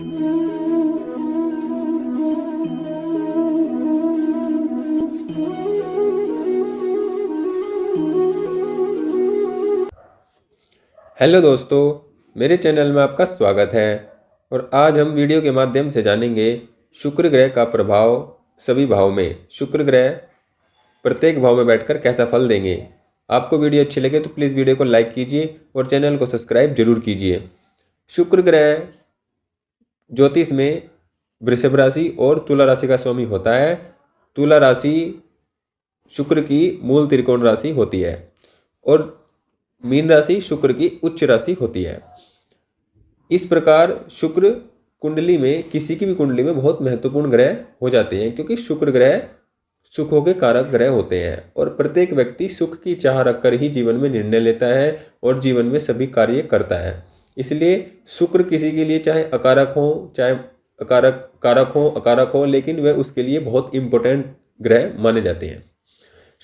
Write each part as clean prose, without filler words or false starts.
Hello दोस्तों, मेरे channel में आपका स्वागत है। और आज हम वीडियो के माध्यम से जानेंगे शुक्र ग्रह का प्रभाव सभी भाव में। शुक्र ग्रह प्रत्येक भाव में बैठकर कैसा फल देंगे। आपको वीडियो अच्छी लगे तो प्लीज़ वीडियो को लाइक कीजिए और चैनल को सब्सक्राइब जरूर कीजिए। शुक्र ग्रह ज्योतिष में वृषभ राशि और तुला राशि का स्वामी होता है। तुला राशि शुक्र की मूल त्रिकोण राशि होती है और मीन राशि शुक्र की उच्च राशि होती है। इस प्रकार शुक्र कुंडली में, किसी की भी कुंडली में बहुत महत्वपूर्ण ग्रह हो जाते हैं, क्योंकि शुक्र ग्रह सुखों के कारक ग्रह होते हैं और प्रत्येक व्यक्ति सुख की चाह रखकर ही जीवन में निर्णय लेता है और जीवन में सभी कार्य करता है। इसलिए शुक्र किसी के लिए चाहे अकारक हो, चाहे अकारक हो, लेकिन वह उसके लिए बहुत इंपॉर्टेंट ग्रह माने जाते हैं।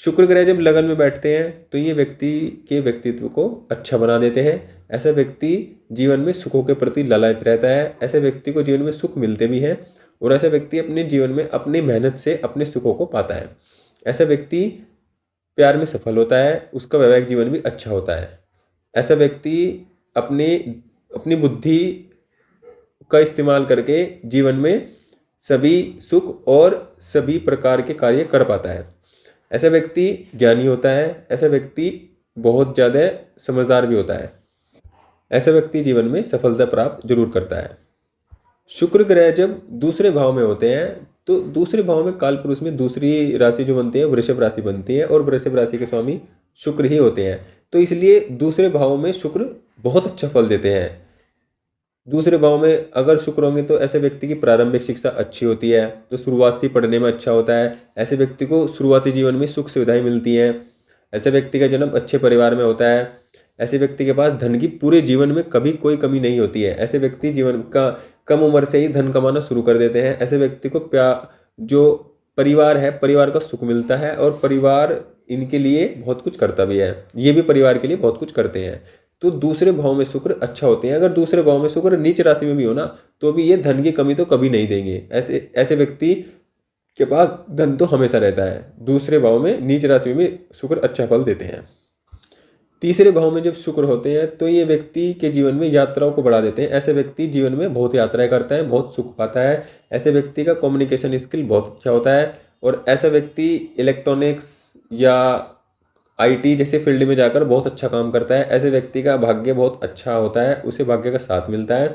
शुक्र ग्रह जब लगन में बैठते हैं तो ये व्यक्ति के व्यक्तित्व को अच्छा बना देते हैं। ऐसा व्यक्ति जीवन में सुखों के प्रति लालयित रहता है। ऐसे व्यक्ति को जीवन में सुख मिलते भी हैं और ऐसा व्यक्ति अपने जीवन में अपनी मेहनत से अपने सुखों को पाता है। ऐसा व्यक्ति प्यार में सफल होता है, उसका वैवाहिक जीवन भी अच्छा होता है। ऐसा व्यक्ति अपनी बुद्धि का इस्तेमाल करके जीवन में सभी सुख और सभी प्रकार के कार्य कर पाता है। ऐसा व्यक्ति ज्ञानी होता है। ऐसा व्यक्ति बहुत ज़्यादा समझदार भी होता है। ऐसा व्यक्ति जीवन में सफलता प्राप्त जरूर करता है। शुक्र ग्रह जब दूसरे भाव में होते हैं तो दूसरे भाव में कालपुरुष में दूसरी राशि जो बनती है वृषभ राशि बनती है और वृषभ राशि के स्वामी शुक्र ही होते हैं। तो इसलिए दूसरे भाव में शुक्र बहुत अच्छा फल देते हैं। दूसरे भाव में अगर शुक्र होंगे तो ऐसे व्यक्ति की प्रारंभिक शिक्षा अच्छी होती है, तो शुरुआत से पढ़ने में अच्छा होता है। ऐसे व्यक्ति को शुरुआती जीवन में सुख सुविधाएं मिलती हैं। ऐसे व्यक्ति का जन्म अच्छे परिवार में होता है। ऐसे व्यक्ति के पास धन की पूरे जीवन में कभी कोई कमी नहीं होती है। ऐसे व्यक्ति जीवन का कम उम्र से ही धन कमाना शुरू कर देते हैं। ऐसे व्यक्ति को जो परिवार है, परिवार का सुख मिलता है और परिवार इनके लिए बहुत कुछ करता भी है। ये भी परिवार के लिए बहुत कुछ करते हैं। तो दूसरे भाव में शुक्र अच्छा होते हैं। अगर दूसरे भाव में शुक्र नीच राशि में भी हो ना, तो भी ये धन की कमी तो कभी नहीं देंगे। ऐसे ऐसे व्यक्ति के पास धन तो हमेशा रहता है। दूसरे भाव में नीच राशि में भी शुक्र अच्छा फल देते हैं। तीसरे भाव में जब शुक्र होते हैं तो ये व्यक्ति के जीवन में यात्राओं को बढ़ा देते हैं। ऐसे व्यक्ति जीवन में बहुत यात्राएं करता है, बहुत सुख पाता है। ऐसे व्यक्ति का कम्युनिकेशन स्किल बहुत अच्छा होता है और ऐसा व्यक्ति इलेक्ट्रॉनिक्स या आईटी जैसे फील्ड में जाकर बहुत अच्छा काम करता है। ऐसे व्यक्ति का भाग्य बहुत अच्छा होता है, उसे भाग्य का साथ मिलता है।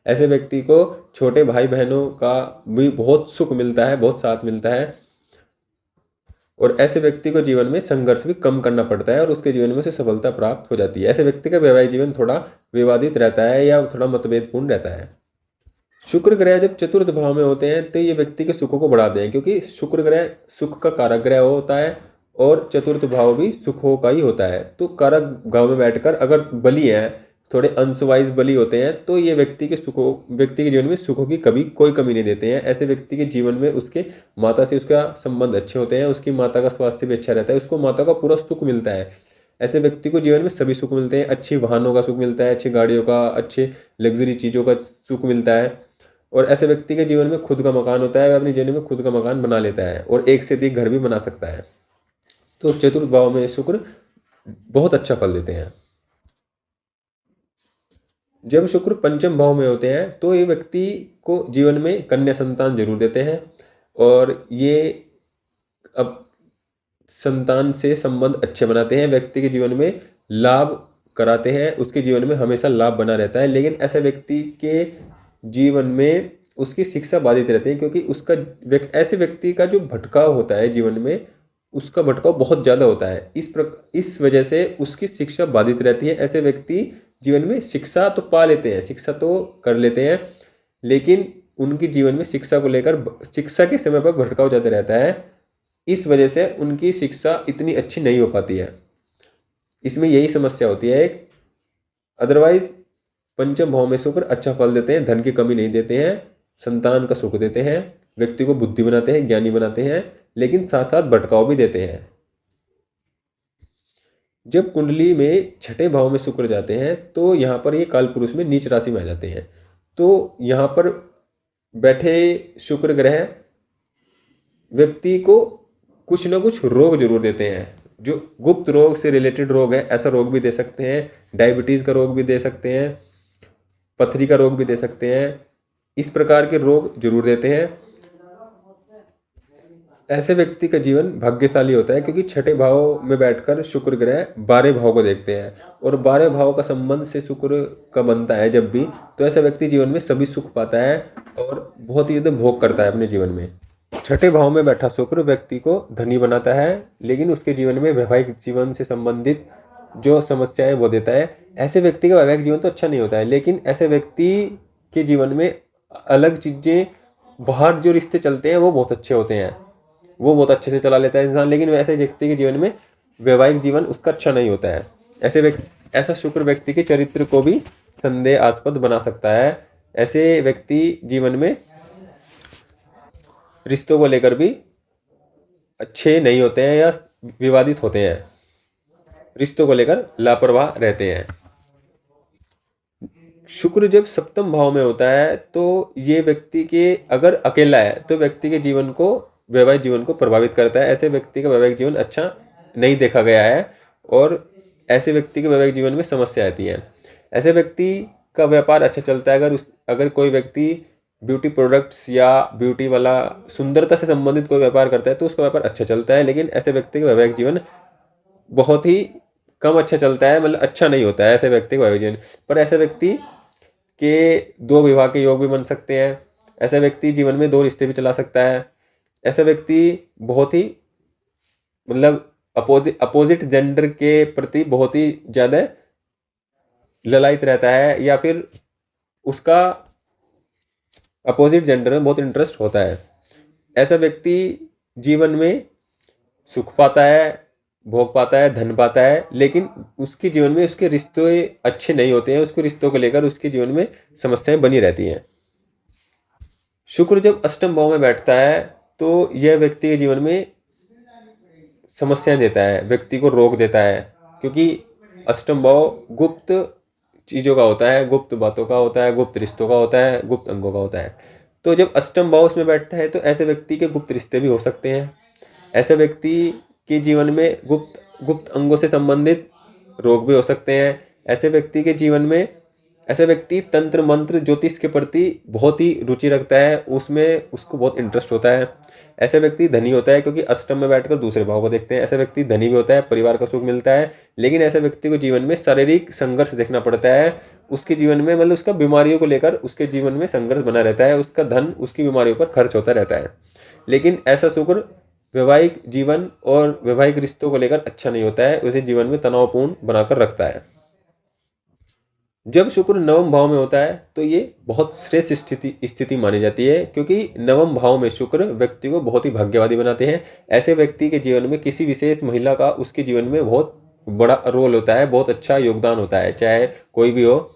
ऐसे व्यक्ति को छोटे भाई बहनों का भी बहुत सुख मिलता है, बहुत साथ मिलता है और ऐसे व्यक्ति को जीवन में संघर्ष भी कम करना पड़ता है और उसके जीवन में से सफलता प्राप्त हो जाती है। ऐसे व्यक्ति का वैवाहिक जीवन थोड़ा विवादित रहता है या थोड़ा मतभेदपूर्ण रहता है। शुक्र ग्रह जब चतुर्थ भाव में होते हैं तो ये व्यक्ति के सुखों को बढ़ाते हैं, क्योंकि शुक्र ग्रह सुख का कारक ग्रह होता है और चतुर्थ भाव भी सुखों का ही होता है। तो कारक भाव में बैठकर अगर बली है, थोड़े अंशवाइज बली होते हैं, तो ये व्यक्ति के जीवन में सुखों की कभी कोई कमी नहीं देते हैं। ऐसे व्यक्ति के जीवन में उसके माता से उसका संबंध अच्छे होते हैं, उसकी माता का स्वास्थ्य भी अच्छा रहता है, उसको माता का पूरा सुख मिलता है। ऐसे व्यक्ति को जीवन में सभी सुख मिलते हैं। अच्छी वाहनों का सुख मिलता है, अच्छी गाड़ियों का, अच्छे लग्जरी चीज़ों का सुख मिलता है और ऐसे व्यक्ति के जीवन में खुद का मकान होता है, वह अपने जीवन में खुद का मकान बना लेता है और एक से अधिक घर भी बना सकता है। तो चतुर्थ भाव में शुक्र बहुत अच्छा फल देते हैं। जब शुक्र पंचम भाव में होते हैं तो ये व्यक्ति को जीवन में कन्या संतान जरूर देते हैं और ये अब संतान से संबंध अच्छे बनाते हैं, व्यक्ति के जीवन में लाभ कराते हैं, उसके जीवन में हमेशा लाभ बना रहता है। लेकिन ऐसे व्यक्ति के जीवन में उसकी शिक्षा बाधित रहती है, क्योंकि ऐसे व्यक्ति का जो भटकाव होता है जीवन में, उसका भटकाव बहुत ज़्यादा होता है। इस वजह से उसकी शिक्षा बाधित रहती है। ऐसे व्यक्ति जीवन में शिक्षा तो पा लेते हैं, शिक्षा तो कर लेते हैं, लेकिन उनकी जीवन में शिक्षा को लेकर शिक्षा के समय पर भटकाव ज़्यादा रहता है। इस वजह से उनकी शिक्षा इतनी अच्छी नहीं हो पाती है। इसमें यही समस्या होती है एक। अदरवाइज पंचम भाव में शुक्र अच्छा फल देते हैं, धन की कमी नहीं देते हैं, संतान का सुख देते हैं, व्यक्ति को बुद्धि बनाते हैं, ज्ञानी बनाते हैं, लेकिन साथ साथ भटकाव भी देते हैं। जब कुंडली में छठे भाव में शुक्र जाते हैं तो यहाँ पर ये काल पुरुष में नीच राशि में आ जाते हैं। तो यहाँ पर बैठे शुक्र ग्रह व्यक्ति को कुछ ना कुछ रोग जरूर देते हैं। जो गुप्त रोग से रिलेटेड रोग है, ऐसा रोग भी दे सकते हैं। डायबिटीज़ का रोग भी दे सकते हैं, पथरी का रोग भी दे सकते हैं। इस प्रकार के रोग जरूर देते हैं। ऐसे व्यक्ति का जीवन भाग्यशाली होता है, क्योंकि छठे भाव में बैठकर शुक्र ग्रह 12 भाव को देखते हैं, और 12 भाव का संबंध से शुक्र का बनता है जब भी, तो ऐसा व्यक्ति जीवन में सभी सुख पाता है और बहुत ही ज़्यादा भोग करता है अपने जीवन में। छठे भाव में बैठा शुक्र व्यक्ति को धनी बनाता है, लेकिन उसके जीवन में वैवाहिक जीवन से संबंधित जो समस्याएं वो देता है। ऐसे व्यक्ति का वैवाहिक जीवन तो अच्छा नहीं होता है, लेकिन ऐसे व्यक्ति के जीवन में अलग चीज़ें, बाहर जो रिश्ते चलते हैं वो बहुत अच्छे होते हैं, वो बहुत अच्छे से चला लेता है इंसान। लेकिन वैसे व्यक्ति के जीवन में वैवाहिक जीवन उसका अच्छा नहीं होता है। ऐसा शुक्र व्यक्ति के चरित्र को भी संदेहास्पद बना सकता है। ऐसे व्यक्ति जीवन में रिश्तों को लेकर भी अच्छे नहीं होते हैं या विवादित होते हैं, रिश्तों को लेकर लापरवाह रहते हैं। शुक्र जब सप्तम भाव में होता है तो ये व्यक्ति के, अगर अकेला है तो व्यक्ति के जीवन को, वैवाहिक जीवन को प्रभावित करता है। ऐसे व्यक्ति का वैवाहिक जीवन अच्छा नहीं देखा गया है, और ऐसे व्यक्ति के वैवाहिक जीवन में समस्या आती है। ऐसे व्यक्ति का व्यापार अच्छा चलता है अगर कोई व्यक्ति ब्यूटी प्रोडक्ट्स या ब्यूटी वाला, सुंदरता से संबंधित कोई व्यापार करता है तो उसका व्यापार अच्छा चलता है। लेकिन ऐसे व्यक्ति का वैवाहिक जीवन बहुत ही कम अच्छा चलता है, मतलब अच्छा नहीं होता है ऐसे व्यक्ति का वैवाहिक जीवन। पर ऐसे व्यक्ति के 2 विवाह के योग भी बन सकते हैं। ऐसा व्यक्ति जीवन में 2 रिश्ते भी चला सकता है। ऐसा व्यक्ति बहुत ही, मतलब अपोजिट जेंडर के प्रति बहुत ही ज़्यादा ललायित रहता है, या फिर उसका अपोजिट जेंडर में बहुत इंटरेस्ट होता है। ऐसा व्यक्ति जीवन में सुख पाता है, भोग पाता है, धन पाता है, लेकिन उसके जीवन में उसके रिश्ते अच्छे नहीं होते हैं। उसके रिश्तों को लेकर उसके जीवन में समस्याएं बनी रहती हैं। शुक्र जब अष्टम भाव में बैठता है तो यह व्यक्ति के जीवन में समस्याएं देता है, व्यक्ति को रोक देता है, क्योंकि अष्टम भाव गुप्त चीज़ों का होता है, गुप्त बातों का होता है, गुप्त रिश्तों का होता है, गुप्त अंगों का होता है। तो जब अष्टम भाव उसमें बैठता है तो ऐसे व्यक्ति के गुप्त रिश्ते भी हो सकते हैं। ऐसे व्यक्ति के जीवन में गुप्त अंगों से संबंधित रोग भी हो सकते हैं। ऐसे व्यक्ति के जीवन में, ऐसे व्यक्ति तंत्र मंत्र ज्योतिष के प्रति बहुत ही रुचि रखता है, उसमें उसको बहुत इंटरेस्ट होता है। ऐसे व्यक्ति धनी होता है, क्योंकि अष्टम में बैठकर दूसरे भाव को देखते हैं। ऐसे व्यक्ति धनी भी होता है, परिवार का सुख मिलता है, लेकिन ऐसे व्यक्ति को जीवन में शारीरिक संघर्ष देखना पड़ता है। उसके जीवन में, मतलब उसका बीमारियों को लेकर उसके जीवन में संघर्ष बना रहता है, उसका धन उसकी बीमारियों पर खर्च होता रहता है। लेकिन ऐसा शुक्र वैवाहिक जीवन और वैवाहिक रिश्तों को लेकर अच्छा नहीं होता है, उसे जीवन में तनावपूर्ण बनाकर रखता है। जब शुक्र नवम भाव में होता है तो ये बहुत श्रेष्ठ स्थिति मानी जाती है, क्योंकि नवम भाव में शुक्र व्यक्ति को बहुत ही भाग्यवादी बनाते हैं। ऐसे व्यक्ति के जीवन में किसी विशेष महिला का उसके जीवन में बहुत बड़ा रोल होता है, बहुत अच्छा योगदान होता है, चाहे कोई भी हो।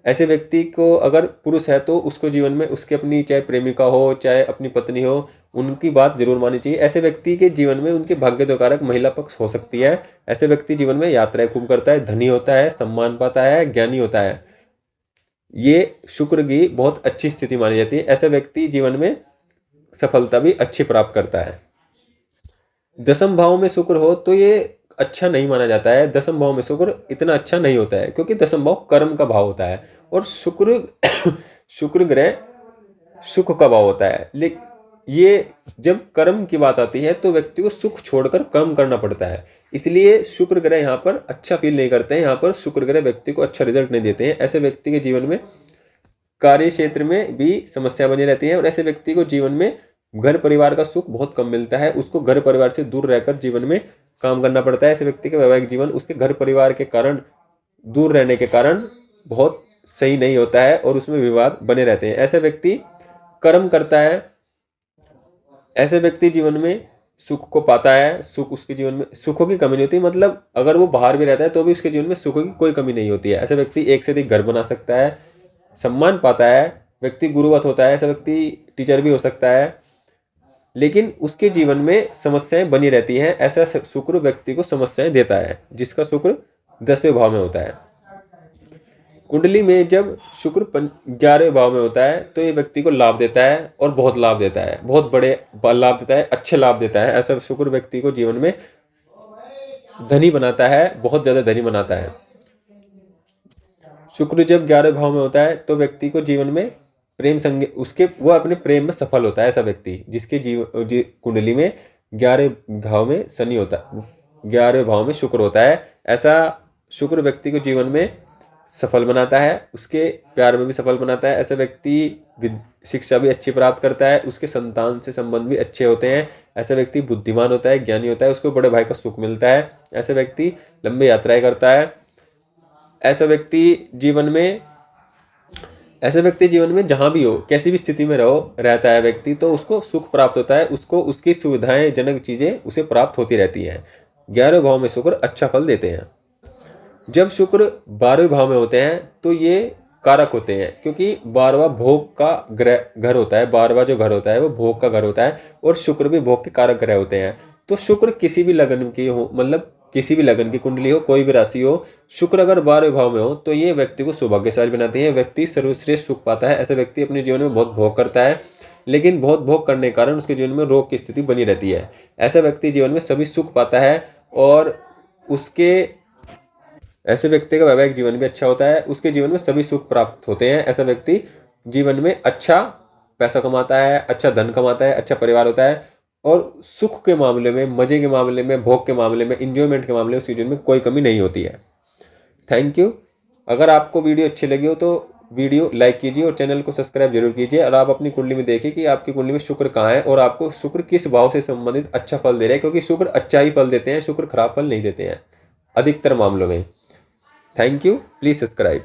ऐसे व्यक्ति को, अगर पुरुष है तो उसको जीवन में उसकी अपनी, चाहे प्रेमिका हो चाहे अपनी पत्नी हो, उनकी बात जरूर माननी चाहिए। ऐसे व्यक्ति के जीवन में उनके भाग्य दो कारक महिला पक्ष हो सकती है। ऐसे व्यक्ति जीवन में यात्राएं खूब करता है, धनी होता है, सम्मान पाता है, ज्ञानी होता है। ये शुक्र की बहुत अच्छी स्थिति मानी जाती है। ऐसे व्यक्ति जीवन में सफलता भी अच्छी प्राप्त करता है। दसम भाव में शुक्र हो तो ये अच्छा नहीं माना जाता है। दसम भाव में शुक्र इतना अच्छा नहीं होता है, क्योंकि दसम भाव कर्म का भाव होता है, और शुक्र ग्रह सुख का भाव होता है। लेकिन ये जब कर्म की बात आती है तो व्यक्ति को सुख छोड़कर कर्म करना पड़ता है, इसलिए शुक्र ग्रह यहाँ पर अच्छा फील नहीं करते हैं। यहाँ पर शुक्र ग्रह व्यक्ति को अच्छा रिजल्ट नहीं देते हैं। ऐसे व्यक्ति के जीवन में कार्य क्षेत्र में भी समस्या बनी रहती है, और ऐसे व्यक्ति को जीवन में घर परिवार का सुख बहुत कम मिलता है। उसको घर परिवार से दूर रहकर जीवन में काम करना पड़ता है। ऐसे व्यक्ति का वैवाहिक जीवन उसके घर परिवार के कारण, दूर रहने के कारण बहुत सही नहीं होता है, और उसमें विवाद बने रहते हैं। ऐसे व्यक्ति कर्म करता है, ऐसे व्यक्ति जीवन में सुख को पाता है। सुख उसके जीवन में, सुखों की कमी नहीं होती, मतलब अगर वो बाहर भी रहता है तो भी उसके जीवन में सुखों की कोई कमी नहीं होती है। ऐसे व्यक्ति एक से अधिक घर बना सकता है, सम्मान पाता है, व्यक्ति गुरुवत होता है। ऐसा व्यक्ति टीचर भी हो सकता है, लेकिन उसके जीवन में समस्याएं बनी रहती हैं। ऐसा शुक्र व्यक्ति को समस्याएं देता है, जिसका शुक्र 10वें भाव में होता है। कुंडली में जब शुक्र 11वें भाव में होता है तो ये व्यक्ति को लाभ देता है और बहुत लाभ देता है, बहुत बड़े लाभ देता है, अच्छे लाभ देता है। ऐसा शुक्र व्यक्ति को जीवन में धनी बनाता है, बहुत ज्यादा धनी बनाता है। शुक्र जब 11वें भाव में होता है तो व्यक्ति को जीवन में प्रेम संग उसके वो अपने प्रेम में सफल होता है। ऐसा व्यक्ति जिसके कुंडली में 11वें भाव में शनि होता है, 11वें भाव में शुक्र होता है, ऐसा शुक्र व्यक्ति को जीवन में सफल बनाता है, उसके प्यार में भी सफल बनाता है। ऐसा व्यक्ति शिक्षा भी अच्छी प्राप्त करता है, उसके संतान से संबंध भी अच्छे होते हैं। ऐसा व्यक्ति बुद्धिमान होता है, ज्ञानी होता है, उसको बड़े भाई का सुख मिलता है। ऐसा व्यक्ति लंबी यात्राएं करता है। ऐसा व्यक्ति जीवन में जहां भी हो, कैसी भी स्थिति में रहता है व्यक्ति, तो उसको सुख प्राप्त होता है, उसको उसकी सुविधाएं जनक चीजें उसे प्राप्त होती रहती हैं। 11वें भाव में शुक्र अच्छा फल देते हैं। जब शुक्र 12वें भाव में होते हैं तो ये कारक होते हैं, क्योंकि 12वां भोग का घर होता है। 12वां जो घर होता है वो भोग का घर होता है और शुक्र भी भोग के कारक ग्रह होते हैं। तो शुक्र किसी भी लगन की हो, मतलब किसी भी लगन की कुंडली हो, कोई भी राशि हो, शुक्र अगर 12वें भाव में हो तो ये व्यक्ति को सौभाग्यशाली बनाते हैं। व्यक्ति सर्वश्रेष्ठ सुख पाता है। ऐसा व्यक्ति अपने जीवन में बहुत भोग करता है, लेकिन बहुत भोग करने के कारण उसके जीवन में रोग की स्थिति बनी रहती है। ऐसा व्यक्ति जीवन में सभी सुख पाता है और ऐसे व्यक्ति का वैवाहिक जीवन भी अच्छा होता है, उसके जीवन में सभी सुख प्राप्त होते हैं। ऐसा व्यक्ति जीवन में अच्छा पैसा कमाता है, अच्छा धन कमाता है, अच्छा परिवार होता है और सुख के मामले में, मजे के मामले में, भोग के मामले में, इंजॉयमेंट के मामले में उसके जीवन में कोई कमी नहीं होती है। Thank you. अगर आपको वीडियो अच्छी लगी हो तो वीडियो लाइक कीजिए और चैनल को सब्सक्राइब जरूर कीजिए। और आप अपनी कुंडली में देखिए कि आपकी कुंडली में शुक्र कहाँ है और आपको शुक्र किस भाव से संबंधित अच्छा फल दे रहे हैं, क्योंकि शुक्र अच्छा ही फल देते हैं, शुक्र खराब फल नहीं देते हैं अधिकतर मामलों में। Thank you. Please subscribe.